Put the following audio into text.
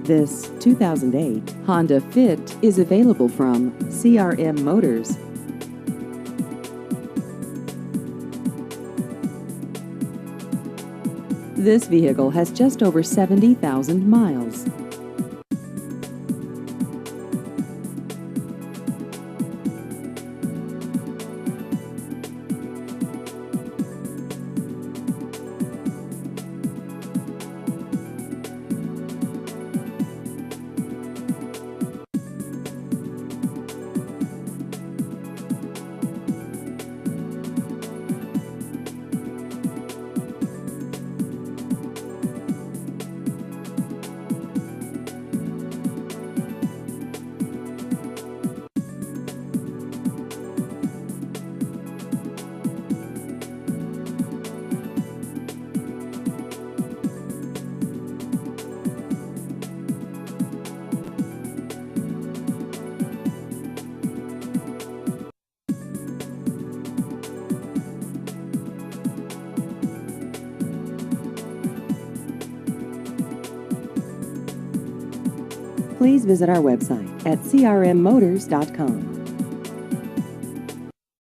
This 2008 Honda Fit is available from CRM Motors. This vehicle has just over 70,000 miles. Please visit our website at crmmotors.com.